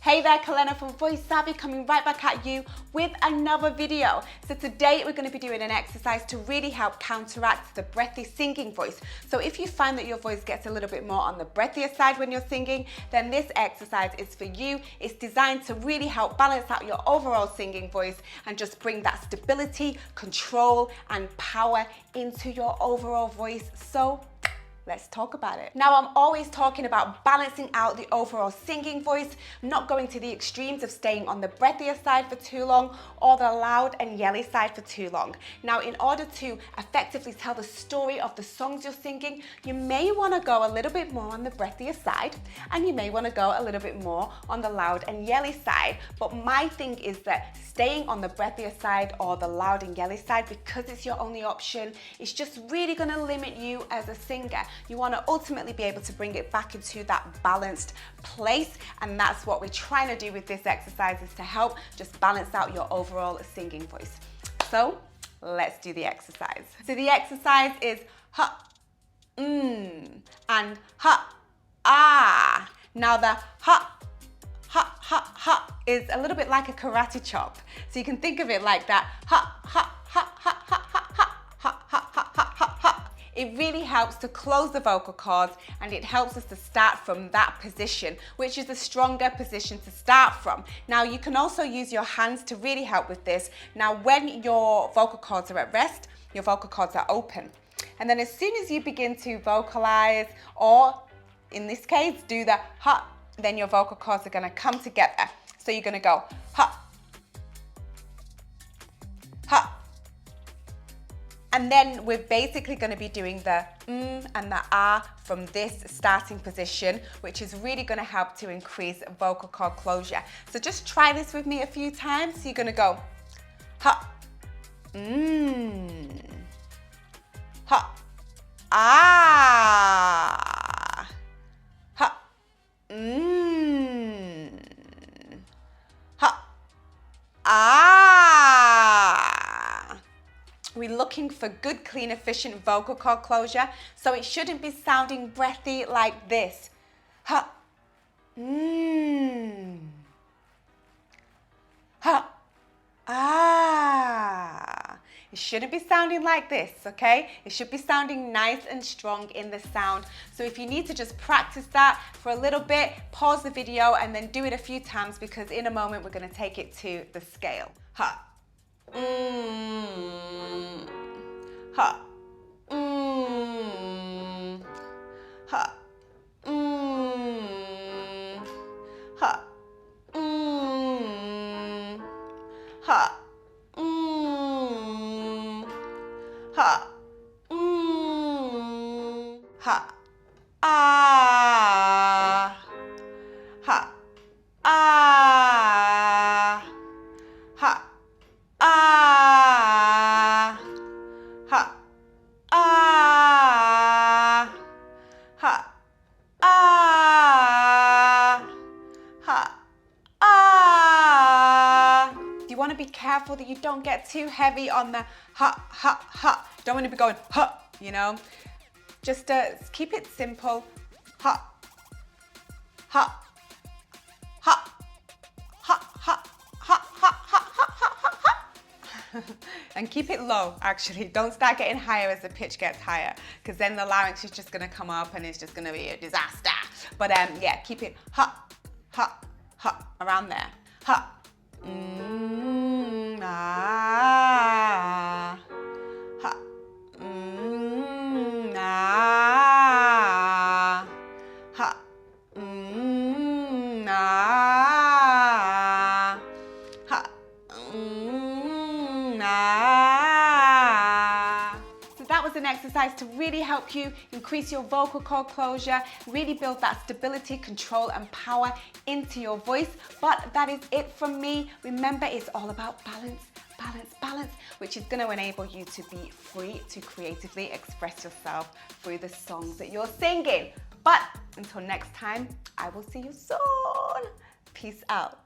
Hey there, Kalena from Voice Savvy coming right back at you with another video. So today we're going to be doing an exercise to really help counteract the breathy singing voice. So if you find that your voice gets a little bit more on the breathier side when you're singing, then this exercise is for you. It's designed to really help balance out your overall singing voice and just bring that stability, control and power into your overall voice. So let's talk about it. Now, I'm always talking about balancing out the overall singing voice, not going to the extremes of staying on the breathier side for too long or the loud and yelly side for too long. Now, in order to effectively tell the story of the songs you're singing, you may want to go a little bit more on the breathier side and you may want to go a little bit more on the loud and yelly side. But my thing is that staying on the breathier side or the loud and yelly side, because it's your only option, it's just really going to limit you as a singer. You want to ultimately be able to bring it back into that balanced place, and that's what we're trying to do with this exercise, is to help just balance out your overall singing voice. So let's do the exercise. So the exercise is ha, and ha, ah. Now the ha, ha, ha, ha is a little bit like a karate chop. So you can think of it like that. Ha, ha, ha, ha, ha, ha, ha, ha, ha, ha, ha, ha, ha. It really helps to close the vocal cords, and it helps us to start from that position, which is a stronger position to start from. Now, you can also use your hands to really help with this. Now, when your vocal cords are at rest, your vocal cords are open. And then as soon as you begin to vocalize, or in this case, do the ha, then your vocal cords are gonna come together. So you're gonna go ha, ha. And then we're basically going to be doing the and the ah from this starting position, which is really going to help to increase vocal cord closure. So just try this with me a few times. So you're going to go ha, ha, ah, ha, ha, ah. We're looking for good, clean, efficient vocal cord closure, so it shouldn't be sounding breathy like this. Ha, ha, ah. It shouldn't be sounding like this, okay? It should be sounding nice and strong in the sound. So if you need to just practice that for a little bit, pause the video and then do it a few times, because in a moment we're going to take it to the scale. Ha. Ha, ha, ha, ha, ha, ha, ah, ha, ah, ha. Ah, ha, ah, ha, ah, ha, ah. You want to be careful that you don't get too heavy on the ha, ha, ha. Don't want to be going ha, you know. Just keep it simple. Ha, ha, ha, ha, ha, ha, ha, ha. And keep it low, actually. Don't start getting higher as the pitch gets higher, because then the larynx is just going to come up and it's just going to be a disaster. But yeah, keep it ha, ha, ha, around there. Ha, ah, ha, ah, ha, ah. So that was an exercise to really help you increase your vocal cord closure, really build that stability, control and power into your voice. But that is it from me. Remember, it's all about balance, balance, balance, which is going to enable you to be free to creatively express yourself through the songs that you're singing. But until next time, I will see you soon. Peace out.